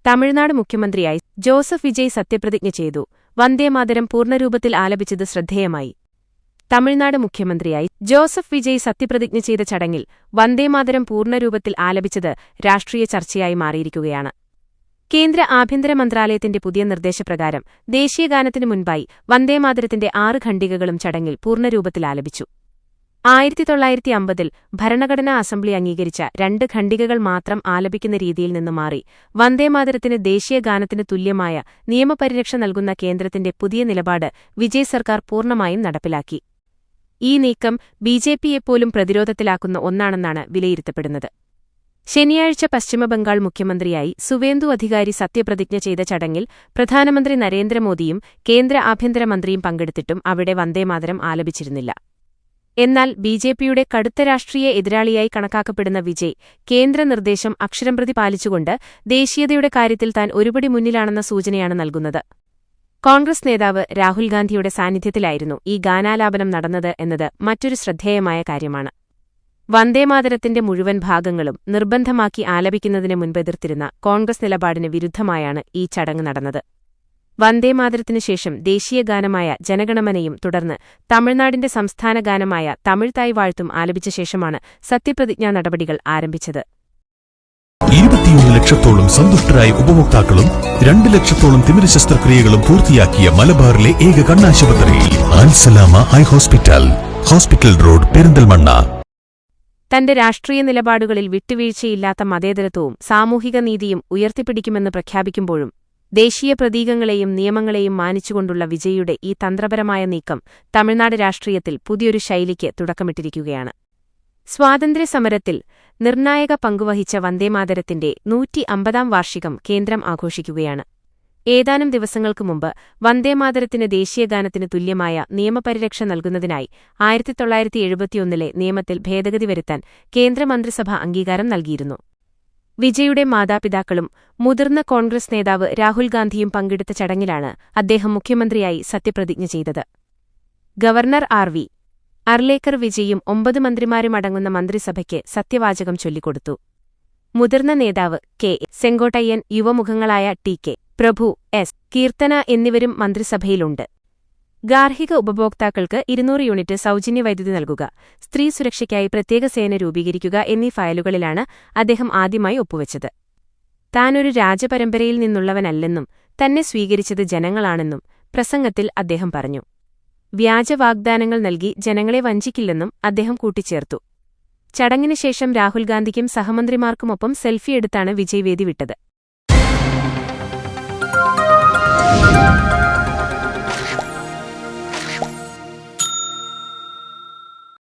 തമിഴ്നാട് മുഖ്യമന്ത്രിയായി ജോസഫ് വിജയ് സത്യപ്രതിജ്ഞ ചെയ്തു. വന്ദേമാതരം പൂർണ്ണരൂപത്തിൽ ആലപിച്ചത് ശ്രദ്ധേയമായി. തമിഴ്നാട് മുഖ്യമന്ത്രിയായി ജോസഫ് വിജയ് സത്യപ്രതിജ്ഞ ചെയ്ത ചടങ്ങിൽ വന്ദേമാതരം പൂർണ്ണരൂപത്തിൽ ആലപിച്ചത് രാഷ്ട്രീയ ചർച്ചയായി മാറിയിരിക്കുകയാണ്. കേന്ദ്ര ആഭ്യന്തര മന്ത്രാലയത്തിന്റെ പുതിയ നിർദ്ദേശപ്രകാരം ദേശീയഗാനത്തിനു മുൻപായി വന്ദേമാതരത്തിന്റെ 6 ഖണ്ഡികകളും ചടങ്ങിൽ പൂർണ്ണരൂപത്തിൽ ആലപിച്ചു. 1950-ൽ ഭരണഘടനാ അസംബ്ലി അംഗീകരിച്ച 2 ഖണ്ഡികകൾ മാത്രം ആലപിക്കുന്ന രീതിയിൽ നിന്ന് മാറി വന്ദേമാതരത്തിന് ദേശീയഗാനത്തിന് തുല്യമായ നിയമപരിരക്ഷ നൽകുന്ന കേന്ദ്രത്തിന്റെ പുതിയ നിലപാട് വിജയ് സർക്കാർ പൂർണ്ണമായും നടപ്പിലാക്കി. ഈ നീക്കം ബിജെപിയെപ്പോലും പ്രതിരോധത്തിലാക്കുന്ന ഒന്നാണെന്നാണ് വിലയിരുത്തപ്പെടുന്നത്. ശനിയാഴ്ച പശ്ചിമബംഗാൾ മുഖ്യമന്ത്രിയായി സുവേന്ദു അധികാരി സത്യപ്രതിജ്ഞ ചെയ്ത ചടങ്ങിൽ പ്രധാനമന്ത്രി നരേന്ദ്രമോദിയും കേന്ദ്ര ആഭ്യന്തരമന്ത്രിയും പങ്കെടുത്തിട്ടും അവിടെ വന്ദേമാതരം ആലപിച്ചിരുന്നില്ല. എന്നാൽ ബിജെപിയുടെ കടുത്ത രാഷ്ട്രീയ എതിരാളിയായി കണക്കാക്കപ്പെടുന്ന വിജയ് കേന്ദ്ര നിർദ്ദേശം അക്ഷരംപ്രതി പാലിച്ചുകൊണ്ട് ദേശീയതയുടെ കാര്യത്തിൽ താൻ ഒരുപടി മുന്നിലാണെന്ന സൂചനയാണ് നൽകുന്നത്. കോൺഗ്രസ് നേതാവ് രാഹുൽ ഗാന്ധിയുടെ സാന്നിധ്യത്തിലായിരുന്നു ഈ ഗാനാലാപനം നടന്നത് എന്നത് മറ്റൊരു ശ്രദ്ധേയമായ കാര്യമാണ്. വന്ദേമാതരത്തിന്റെ മുഴുവൻ ഭാഗങ്ങളും നിർബന്ധമാക്കി ആലപിക്കുന്നതിന് മുൻപ് എതിർത്തിരുന്ന കോൺഗ്രസ് നിലപാടിന് വിരുദ്ധമായാണ് ഈ ചടങ്ങ് നടന്നത്. വന്ദേമാതരത്തിനുശേഷം ദേശീയഗാനമായ ജനഗണമനയും തുടർന്ന് തമിഴ്നാടിന്റെ സംസ്ഥാന ഗാനമായ തമിഴ് തായ് വാഴ്ത്തും ആലപിച്ച ശേഷമാണ് സത്യപ്രതിജ്ഞാ നടപടികൾ ആരംഭിച്ചത്. 21 ലക്ഷത്തോളം സന്തുഷ്ടരായ ഉപഭോക്താക്കളും 2 ലക്ഷത്തോളം തിമിര ശസ്ത്രക്രിയകളും പൂർത്തിയാക്കിയ മലബാറിലെ ഏക കണ്ണാശുപത്രി Al Salama eye hospital, hospital road, Perinthalmanna. തന്റെ രാഷ്ട്രീയ നിലപാടുകളിൽ വിട്ടുവീഴ്ചയില്ലാത്ത മതേതരത്വവും സാമൂഹിക നീതിയും ഉയർത്തിപ്പിടിക്കുമെന്ന് പ്രഖ്യാപിക്കുമ്പോഴും ദേശീയ പ്രതീകങ്ങളെയും നിയമങ്ങളെയും മാനിച്ചുകൊണ്ടുള്ള വിജയിയുടെ ഈ തന്ത്രപരമായ നീക്കം തമിഴ്നാട് രാഷ്ട്രീയത്തിൽ പുതിയൊരു ശൈലിക്ക് തുടക്കമിട്ടിരിക്കുകയാണ്. സ്വാതന്ത്ര്യസമരത്തിൽ നിർണായക പങ്കുവഹിച്ച വന്ദേമാതരത്തിന്റെ 150-ാം വാർഷികം കേന്ദ്രം ആഘോഷിക്കുകയാണ്. ഏതാനും ദിവസങ്ങൾക്കു മുമ്പ് വന്ദേമാതരത്തിന് ദേശീയഗാനത്തിന് തുല്യമായ നിയമപരിരക്ഷ നൽകുന്നതിനായി 1971-ലെ നിയമത്തിൽ ഭേദഗതി വരുത്താൻ കേന്ദ്രമന്ത്രിസഭ അംഗീകാരം നൽകിയിരുന്നു. വിജയുടെ മാതാപിതാക്കളും മുതിർന്ന കോൺഗ്രസ് നേതാവ് രാഹുൽ ഗാന്ധിയും പങ്കെടുത്ത ചടങ്ങിലാണ് അദ്ദേഹം മുഖ്യമന്ത്രിയായി സത്യപ്രതിജ്ഞ ചെയ്തത്. ഗവർണർ ആർ.വി. അർലേക്കർ വിജയും 9 മന്ത്രിമാരുമടങ്ങുന്ന മന്ത്രിസഭയ്ക്ക് സത്യവാചകം ചൊല്ലിക്കൊടുത്തു. മുതിർന്ന നേതാവ് കെ. സെങ്കോട്ടയ്യൻ, യുവമുഖങ്ങളായ ടി.കെ. പ്രഭു, എസ്. കീർത്തന എന്നിവരും മന്ത്രിസഭയിലുണ്ട്. ഗാർഹിക ഉപഭോക്താക്കൾക്ക് 200 യൂണിറ്റ് സൗജന്യ വൈദ്യുതി നൽകുക, സ്ത്രീ സുരക്ഷയ്ക്കായി പ്രത്യേക സേന രൂപീകരിക്കുക എന്നീ ഫയലുകളിലാണ് അദ്ദേഹം ആദ്യമായി ഒപ്പുവെച്ചത്. താനൊരു രാജപരമ്പരയിൽ നിന്നുള്ളവനല്ലെന്നും തന്നെ സ്വീകരിച്ചത് ജനങ്ങളാണെന്നും പ്രസംഗത്തിൽ അദ്ദേഹം പറഞ്ഞു. വ്യാജ വാഗ്ദാനങ്ങൾ നൽകി ജനങ്ങളെ വഞ്ചിക്കില്ലെന്നും അദ്ദേഹം കൂട്ടിച്ചേർത്തു. ചടങ്ങിനുശേഷം രാഹുൽ ഗാന്ധിക്കും സഹമന്ത്രിമാർക്കുമൊപ്പം സെൽഫിയെടുത്താണ് വിജയ് വേദി വിട്ടത്.